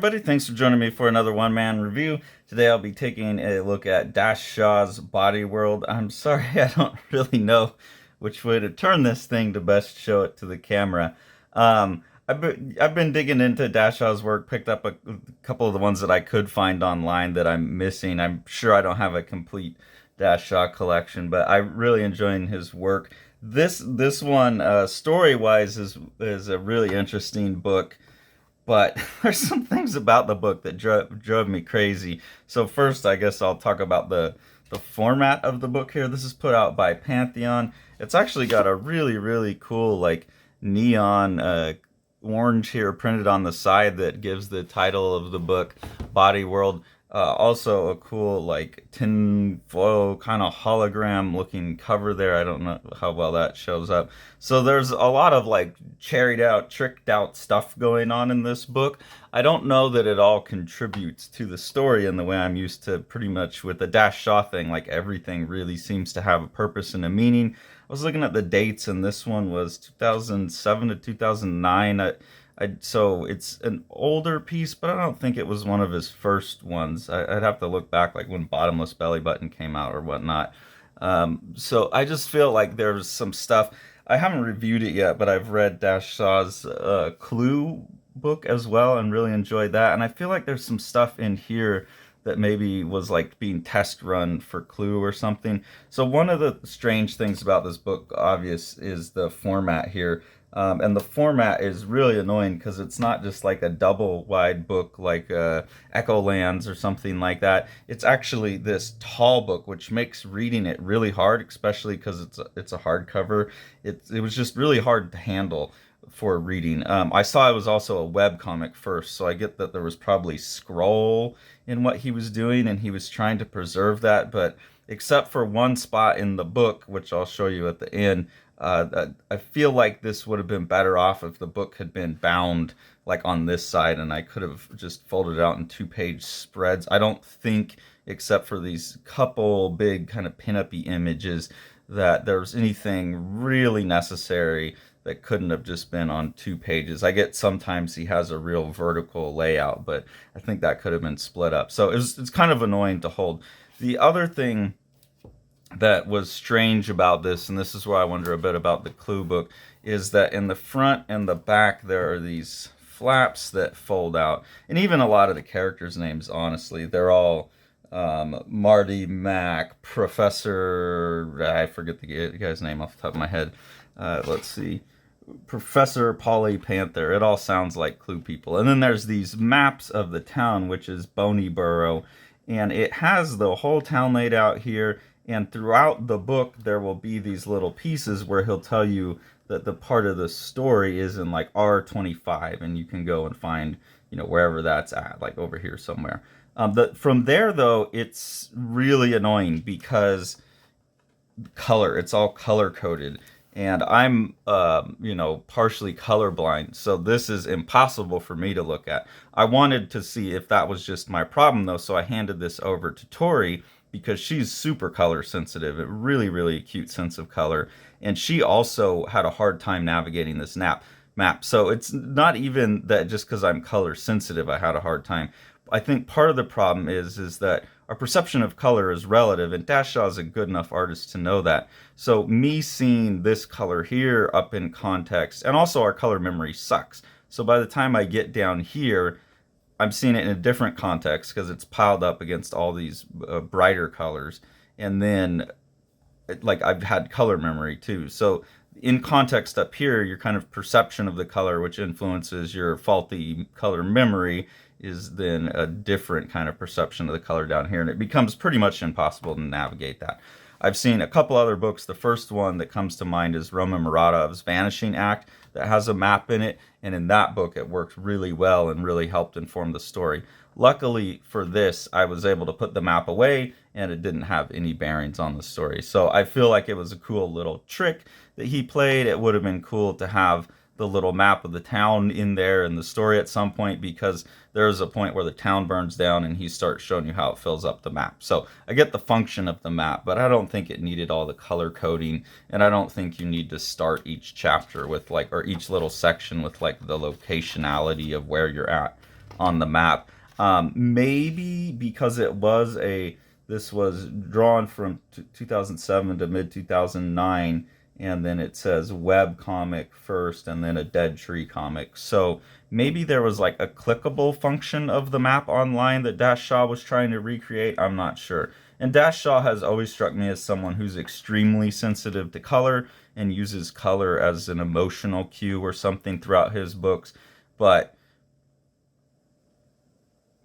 everybody. Thanks for joining me for another one-man review. Today I'll be taking a look at Dash Shaw's Bodyworld. I'm sorry, I don't really know which way to turn this thing to best show it to the camera. I've been digging into Dash Shaw's work, picked up a couple of the ones that I could find online that I'm missing. I'm sure I don't have a complete Dash Shaw collection, but I'm really enjoying his work. This one, story-wise, is a really interesting book. But there's some things about the book that drove me crazy. So first, I guess I'll talk about the format of the book here. This is put out by Pantheon. It's actually got a really cool like neon orange here printed on the side that gives the title of the book, Body World. Also a cool like tin foil kind of hologram looking cover there. I don't know how well that shows up. So there's a lot of like cherried out, tricked out stuff going on in this book. I don't know that it all contributes to the story in the way I'm used to pretty much with the Dash Shaw thing. Like everything really seems to have a purpose and a meaning. I was looking at the dates and this one was 2007 to 2009. So it's an older piece, but I don't think it was one of his first ones. I'd have to look back, like when Bottomless Belly Button came out or whatnot. So I just feel like there's some stuff. I haven't reviewed it yet, but I've read Dash Shaw's Clue book as well and really enjoyed that. And I feel like there's some stuff in here that maybe was like being test run for Clue or something. So one of the strange things about this book, obvious, is the format here. And the format is really annoying because it's not just like a double wide book like Echo Lands or something like that. It's actually this tall book, which makes reading it really hard, especially because it's a hardcover. It was just really hard to handle for reading. I saw it was also a web comic first, so I get that there was probably scroll in what he was doing, and he was trying to preserve that. But except for one spot in the book, which I'll show you at the end. I feel like this would have been better off if the book had been bound like on this side and I could have just folded it out in 2-page spreads. I don't think, except for these couple big kind of pin-up-y images, that there's anything really necessary that couldn't have just been on 2 pages. I get sometimes he has a real vertical layout, but I think that could have been split up. So it's kind of annoying to hold. The other thing that was strange about this, and this is where I wonder a bit about the Clue book, is that in the front and the back there are these flaps that fold out. And even a lot of the characters' names, honestly, they're all Marty, Mac, Professor, I forget the guy's name off the top of my head. Let's see. Professor Polly Panther. It all sounds like Clue people. And then there's these maps of the town, which is Bonyborough. And it has the whole town laid out here. And throughout the book, there will be these little pieces where he'll tell you that the part of the story is in like R25, and you can go and find, wherever that's at, like over here somewhere. From there, though, it's really annoying because color, it's all color coded. And I'm, partially colorblind, so this is impossible for me to look at. I wanted to see if that was just my problem, though, so I handed this over to Tori, because she's super color sensitive, a really acute sense of color, and she also had a hard time navigating this map. So it's not even that just because I'm color sensitive I had a hard time. I think part of the problem is that our perception of color is relative, and Dash Shaw is a good enough artist to know that. So me seeing this color here up in context, and also our color memory sucks. So by the time I get down here, I'm seeing it in a different context because it's piled up against all these brighter colors. And then, like, I've had color memory too. So in context up here, your kind of perception of the color, which influences your faulty color memory, is then a different kind of perception of the color down here. And it becomes pretty much impossible to navigate that. I've seen a couple other books. The first one that comes to mind is Roman Muratov's Vanishing Act that has a map in it, and in that book it worked really well and really helped inform the story. Luckily for this, I was able to put the map away and it didn't have any bearings on the story. So I feel like it was a cool little trick that he played. It would have been cool to have the little map of the town in there in the story at some point, because there's a point where the town burns down and he starts showing you how it fills up the map. So I get the function of the map, but I don't think it needed all the color coding, and I don't think you need to start each chapter with like, or each little section with like the locationality of where you're at. on the map. Maybe because this was drawn from 2007 to mid 2009, and then it says web comic first and then a dead tree comic. So maybe there was like a clickable function of the map online that Dash Shaw was trying to recreate. I'm not sure. And Dash Shaw has always struck me as someone who's extremely sensitive to color and uses color as an emotional cue or something throughout his books. But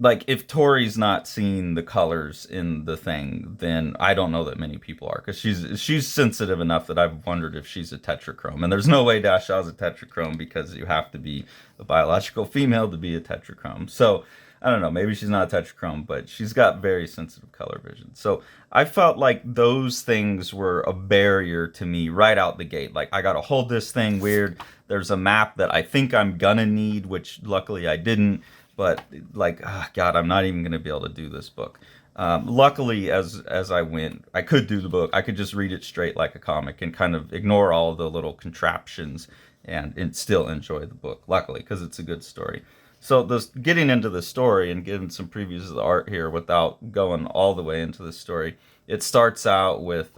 like, if Tori's not seeing the colors in the thing, then I don't know that many people are, because she's sensitive enough that I've wondered if she's a tetrachrome. And there's no way Dash Shaw's a tetrachrome, because you have to be a biological female to be a tetrachrome. So I don't know, maybe she's not a tetrachrome, but she's got very sensitive color vision. So I felt like those things were a barrier to me right out the gate. Like, I gotta hold this thing weird. There's a map that I think I'm gonna need, which luckily I didn't. But like, oh God, I'm not even going to be able to do this book. Luckily, as I went, I could do the book. I could just read it straight like a comic and kind of ignore all the little contraptions and still enjoy the book. Luckily, because it's a good story. So getting into the story and getting some previews of the art here without going all the way into the story. It starts out with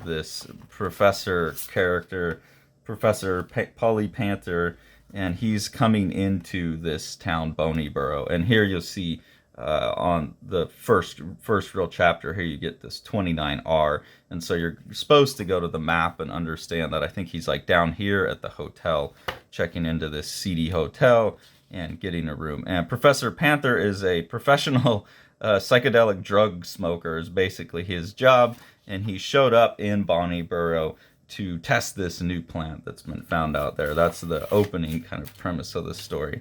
this professor character, Professor Polly Panther, and he's coming into this town, Bodyworld. And here you'll see on the first real chapter, here you get this 29R. And so you're supposed to go to the map and understand that I think he's like down here at the hotel, checking into this seedy hotel and getting a room. And Professor Panther is a professional psychedelic drug smoker, is basically his job. And he showed up in Bodyworld to test this new plant that's been found out there. That's the opening kind of premise of the story.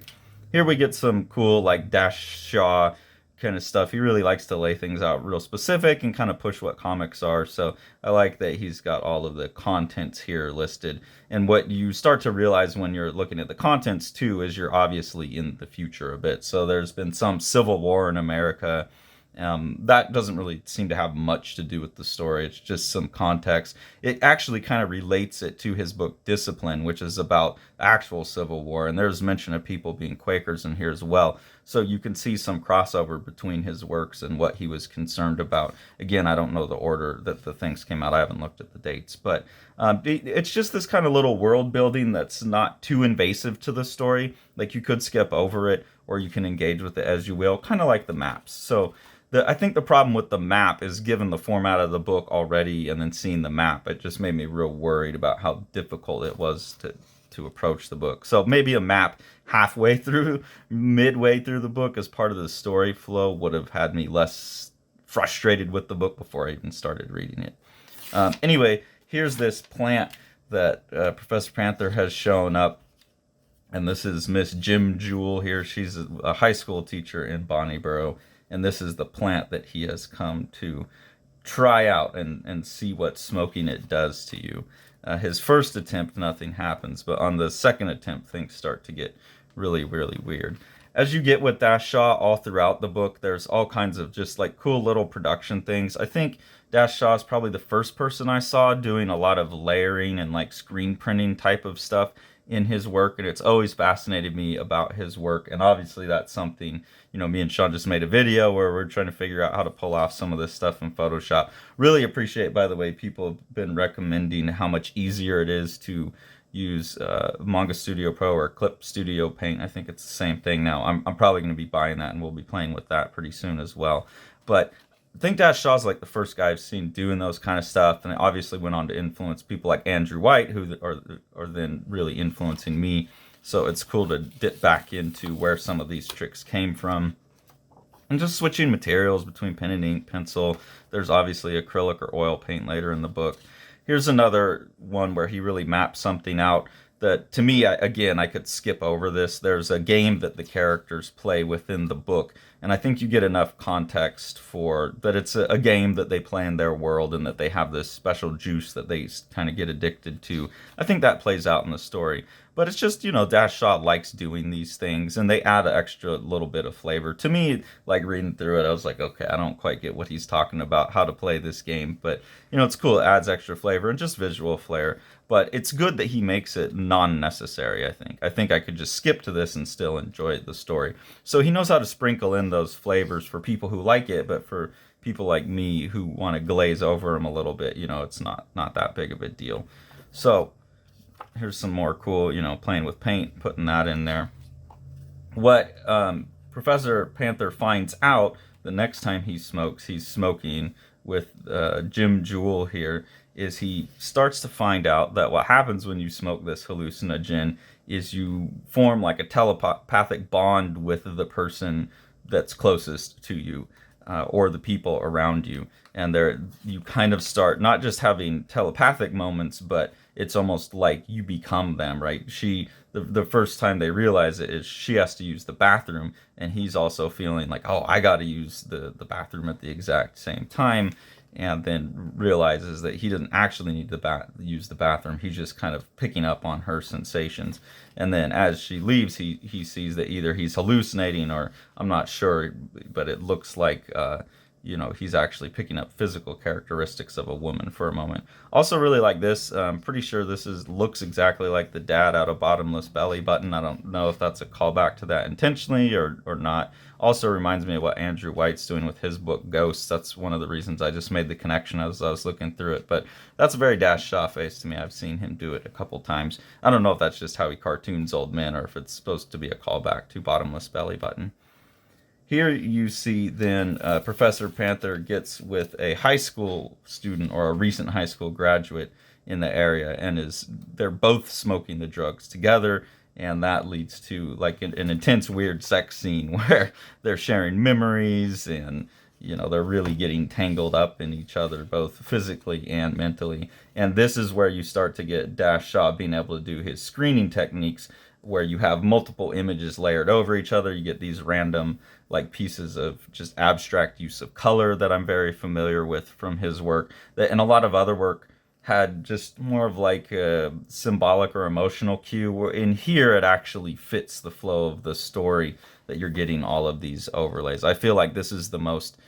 Here we get some cool, like, Dash Shaw kind of stuff. He really likes to lay things out real specific and kind of push what comics are. So I like that he's got all of the contents here listed. And what you start to realize when you're looking at the contents too is you're obviously in the future a bit. So there's been some civil war in America. That doesn't really seem to have much to do with the story. It's just some context. It actually kind of relates it to his book Discipline, which is about actual Civil War. And there's mention of people being Quakers in here as well. So you can see some crossover between his works and what he was concerned about. Again, I don't know the order that the things came out. I haven't looked at the dates. But it's just this kind of little world building that's not too invasive to the story. Like, you could skip over it, or you can engage with it as you will, kind of like the maps. So I think the problem with the map is, given the format of the book already and then seeing the map, it just made me real worried about how difficult it was to approach the book. So maybe a map midway through the book as part of the story flow would have had me less frustrated with the book before I even started reading it. Anyway, here's this plant that Professor Panther has shown up. And this is Miss Jim Jewell here. She's a high school teacher in Bodyworld. And this is the plant that he has come to try out and see what smoking it does to you. His first attempt, nothing happens. But on the second attempt, things start to get really, really weird. As you get with Dash Shaw all throughout the book, there's all kinds of just like cool little production things. I think Dash Shaw is probably the first person I saw doing a lot of layering and like screen printing type of stuff in his work, and it's always fascinated me about his work. And obviously that's something, me and Sean just made a video where we're trying to figure out how to pull off some of this stuff in Photoshop. Really appreciate, by the way, people have been recommending how much easier it is to use Manga Studio Pro or Clip Studio Paint. I think it's the same thing now. I'm probably going to be buying that, and we'll be playing with that pretty soon as well. But I think Dash Shaw's like the first guy I've seen doing those kind of stuff, and it obviously went on to influence people like Andrew White, who are then really influencing me. So it's cool to dip back into where some of these tricks came from. And just switching materials between pen and ink, pencil. There's obviously acrylic or oil paint later in the book. Here's another one where he really maps something out that, to me, I could skip over this. There's a game that the characters play within the book, And I think you get enough context for that it's a game that they play in their world and that they have this special juice that they kind of get addicted to. I think that plays out in the story. But it's just, Dash Shaw likes doing these things, and they add an extra little bit of flavor. To me, like reading through it, I was like, okay, I don't quite get what he's talking about, how to play this game. But, it's cool. It adds extra flavor and just visual flair. But it's good that he makes it non-necessary, I think. I think I could just skip to this and still enjoy the story. So he knows how to sprinkle in those flavors for people who like it, but for people like me who want to glaze over them a little bit, it's not that big of a deal. So here's some more cool, playing with paint, putting that in there. What Professor Panther finds out the next time he's smoking with Jim Jewell here, is he starts to find out that what happens when you smoke this hallucinogen is you form like a telepathic bond with the person that's closest to you, or the people around you. And you kind of start not just having telepathic moments, but it's almost like you become them, right? The first time they realize it is she has to use the bathroom, and he's also feeling like, oh, I got to use the bathroom at the exact same time, and then realizes that he doesn't actually need to use the bathroom. He's just kind of picking up on her sensations. And then as she leaves, he sees that either he's hallucinating, or I'm not sure, but it looks like he's actually picking up physical characteristics of a woman for a moment. Also really like this. I'm pretty sure this looks exactly like the dad out of Bottomless Belly Button. I don't know if that's a callback to that intentionally or not. Also reminds me of what Andrew White's doing with his book Ghosts. That's one of the reasons I just made the connection as I was looking through it. But that's a very Dash Shaw face to me. I've seen him do it a couple times. I don't know if that's just how he cartoons old men or if it's supposed to be a callback to Bottomless Belly Button. Here you see then Professor Panther gets with a high school student or a recent high school graduate in the area, and they're both smoking the drugs together, and that leads to like an intense weird sex scene where they're sharing memories, and they're really getting tangled up in each other both physically and mentally. And this is where you start to get Dash Shaw being able to do his screening techniques, where you have multiple images layered over each other. You get these random like pieces of just abstract use of color that I'm very familiar with from his work, that and a lot of other work had just more of like a symbolic or emotional cue, where in here it actually fits the flow of the story, that you're getting all of these overlays. I feel like this is the most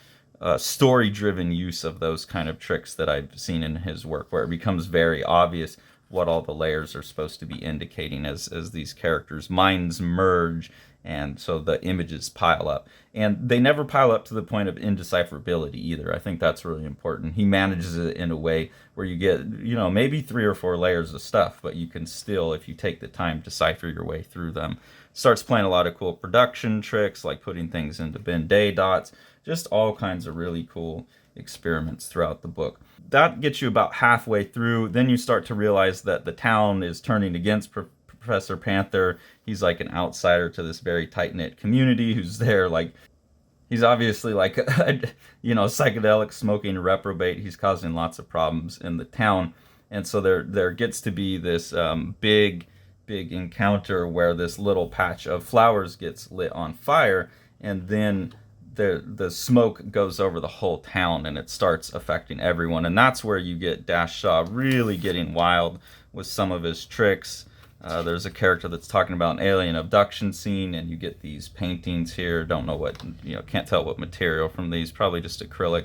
story-driven use of those kind of tricks that I've seen in his work, where it becomes very obvious what all the layers are supposed to be indicating as these characters' minds merge, and so the images pile up. And they never pile up to the point of indecipherability either. I think that's really important. He manages it in a way where you get, maybe 3 or 4 layers of stuff, but you can still, if you take the time, decipher your way through them. Starts playing a lot of cool production tricks, like putting things into Ben-Day dots, just all kinds of really cool experiments throughout the book. That gets you about halfway through. Then you start to realize that the town is turning against Professor Panther. He's like an outsider to this very tight-knit community who's there. Like, he's obviously like a psychedelic smoking reprobate. He's causing lots of problems in the town. And so there gets to be this big encounter where this little patch of flowers gets lit on fire, and then the smoke goes over the whole town, and it starts affecting everyone. And that's where you get Dash Shaw really getting wild with some of his tricks. There's a character that's talking about an alien abduction scene, and you get these paintings here. Don't know what, can't tell what material from these, probably just acrylic.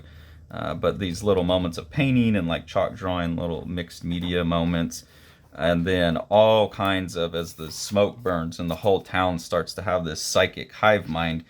But these little moments of painting and like chalk drawing, little mixed media moments. And then all kinds of, as the smoke burns and the whole town starts to have this psychic hive mind,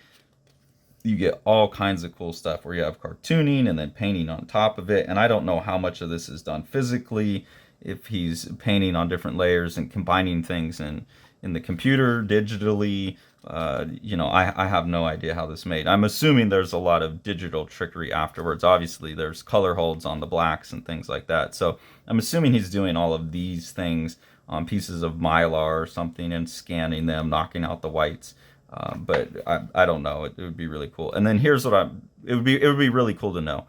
you get all kinds of cool stuff where you have cartooning and then painting on top of it. And I don't know how much of this is done physically, if he's painting on different layers and combining things in the computer digitally. I have no idea how this made. I'm assuming there's a lot of digital trickery afterwards. Obviously, there's color holds on the blacks and things like that. So I'm assuming he's doing all of these things on pieces of mylar or something and scanning them, knocking out the whites. But I don't know. It would be really cool. And then here's what it would be really cool to know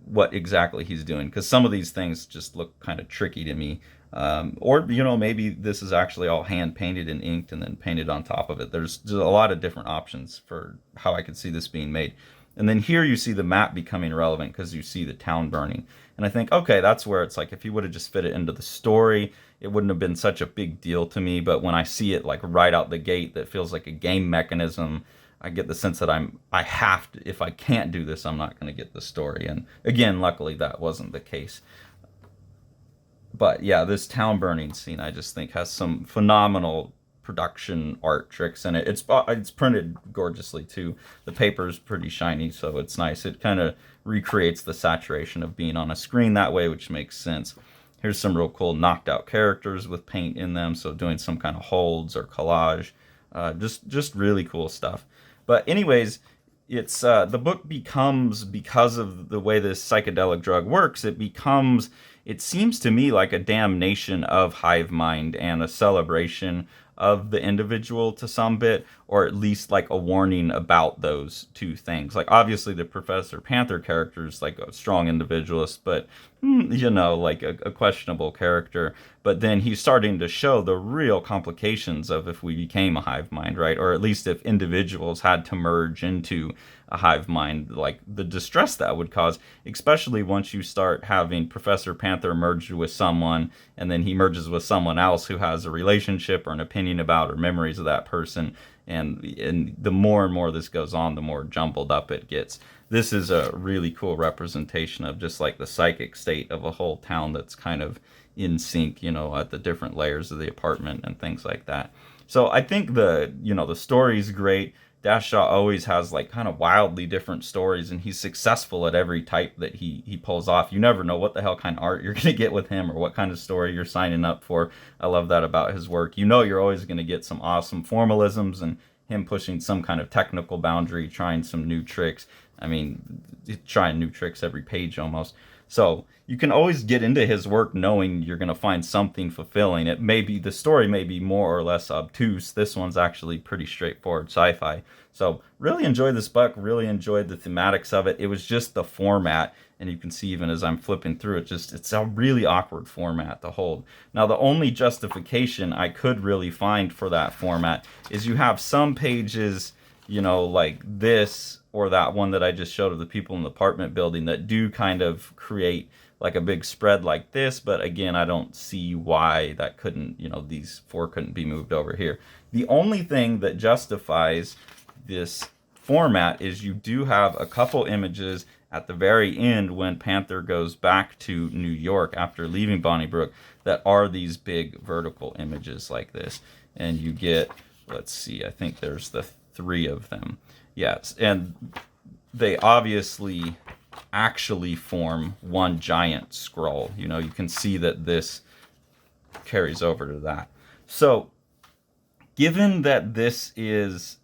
what exactly he's doing, because some of these things just look kind of tricky to me. Or, maybe this is actually all hand painted and inked and then painted on top of it. There's a lot of different options for how I could see this being made. And then here you see the map becoming relevant because you see the town burning. And I think, okay, that's where it's like if you would have just fit it into the story, it wouldn't have been such a big deal to me. But when I see it like right out the gate, that feels like a game mechanism. I get the sense that I have to, if I can't do this, I'm not going to get the story. And again, luckily that wasn't the case. But yeah, this town burning scene I just think has some phenomenal production art tricks in it. It's printed gorgeously too. The paper's pretty shiny, so it's nice. It kind of recreates the saturation of being on a screen that way, which makes sense. Here's some real cool knocked out characters with paint in them, so doing some kind of holds or collage. Just really cool stuff. But anyways, it's the book becomes, because of the way this psychedelic drug works, it seems to me like a damnation of hive mind and a celebration of the individual to some bit, or at least like a warning about those two things. Like obviously the Professor Panther character is like a strong individualist, but like a questionable character. But then he's starting to show the real complications of if we became a hive mind, right? Or at least if individuals had to merge into a hive mind, like the distress that would cause, especially once you start having Professor Panther merged with someone, and then he merges with someone else who has a relationship or an opinion about or memories of that person. And the more and more this goes on, the more jumbled up it gets. This is a really cool representation of just like the psychic state of a whole town that's kind of in sync, at the different layers of the apartment and things like that. So I think the story's great. Dash Shaw always has like kind of wildly different stories, and he's successful at every type that he pulls off. You never know what the hell kind of art you're gonna get with him or what kind of story you're signing up for. I love that about his work. You're always gonna get some awesome formalisms and him pushing some kind of technical boundary, trying some new tricks. I mean, trying new tricks every page almost. So you can always get into his work knowing you're going to find something fulfilling. The story may be more or less obtuse. This one's actually pretty straightforward sci-fi. So really enjoyed this book, really enjoyed the thematics of it. It was just the format, and you can see even as I'm flipping through it, it's a really awkward format to hold. Now the only justification I could really find for that format is you have some pages, like this, or that one that I just showed of the people in the apartment building that do kind of create like a big spread like this. But again, I don't see why that couldn't, these four couldn't be moved over here. The only thing that justifies this format is you do have a couple images at the very end when Panther goes back to New York after leaving Bodyworld that are these big vertical images like this. And you get, let's see, I think there's the 3 of them. Yes, and they obviously actually form one giant scroll. You can see that this carries over to that. So, given that this is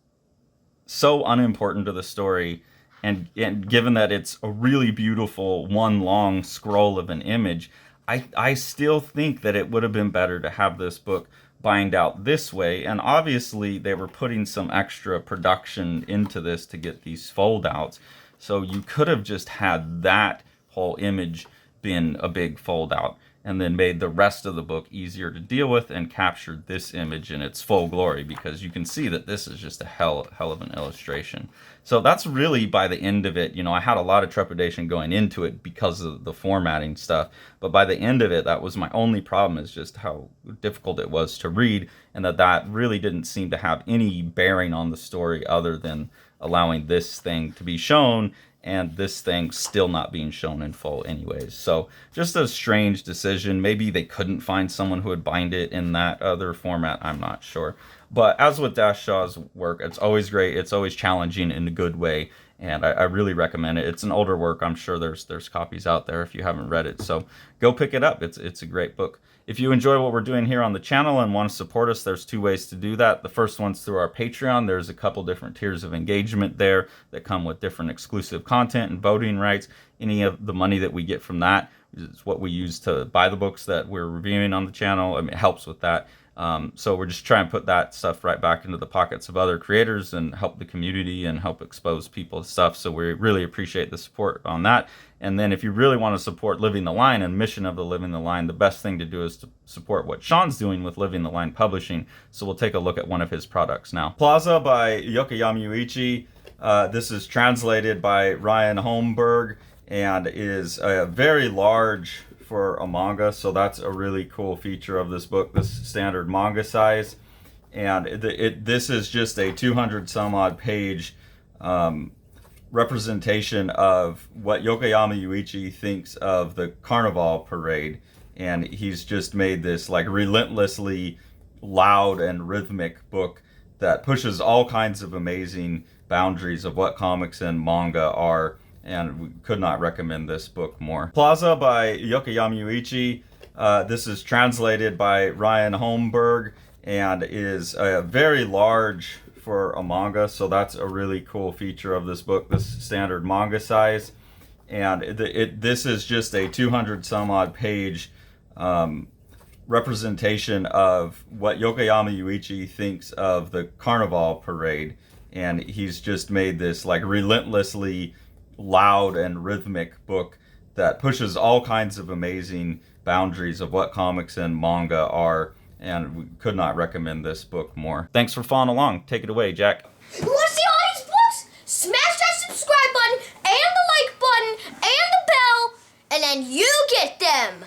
so unimportant to the story, and given that it's a really beautiful one long scroll of an image, I still think that it would have been better to have this book bind out this way. And obviously they were putting some extra production into this to get these fold outs, so you could have just had that whole image been a big fold out and then made the rest of the book easier to deal with and captured this image in its full glory, because you can see that this is just a hell of an illustration. So that's really, by the end of it, I had a lot of trepidation going into it because of the formatting stuff, but by the end of it, that was my only problem, is just how difficult it was to read, and that really didn't seem to have any bearing on the story other than allowing this thing to be shown and this thing still not being shown in full anyways. So just a strange decision. Maybe they couldn't find someone who would bind it in that other format. I'm not sure. But as with Dash Shaw's work, it's always great. It's always challenging in a good way, and I really recommend it. It's an older work. I'm sure there's copies out there if you haven't read it. So go pick it up. It's a great book. If you enjoy what we're doing here on the channel and want to support us, there's 2 ways to do that. The first one's through our Patreon. There's a couple different tiers of engagement there that come with different exclusive content and voting rights. Any of the money that we get from that is what we use to buy the books that we're reviewing on the channel. I mean, it helps with that. So we're just trying to put that stuff right back into the pockets of other creators and help the community and help expose people to stuff. So we really appreciate the support on that. And then if you really want to support Living the Line and mission of the Living the Line, the best thing to do is to support what Sean's doing with Living the Line Publishing. So we'll take a look at one of his products now. Plaza by Yokoyama Yuichi. This is translated by Ryan Holmberg and is very large for a manga, so that's a really cool feature of this book, this standard manga size. And this is just a 200 some odd page representation of what Yokoyama Yuichi thinks of the Carnival parade, and he's just made this like relentlessly loud and rhythmic book that pushes all kinds of amazing boundaries of what comics and manga are, and we could not recommend this book more. Plaza by Yokoyama Yuichi. This is translated by Ryan Holmberg and is very large for a manga, so that's a really cool feature of this book, this standard manga size. And this is just a 200 some odd page representation of what Yokoyama Yuichi thinks of the Carnival parade, and he's just made this like relentlessly loud and rhythmic book that pushes all kinds of amazing boundaries of what comics and manga are, and we could not recommend this book more. Thanks for following along. Take it away, Jack. You want to see all these books? Smash that subscribe button and the like button and the bell, and then you get them.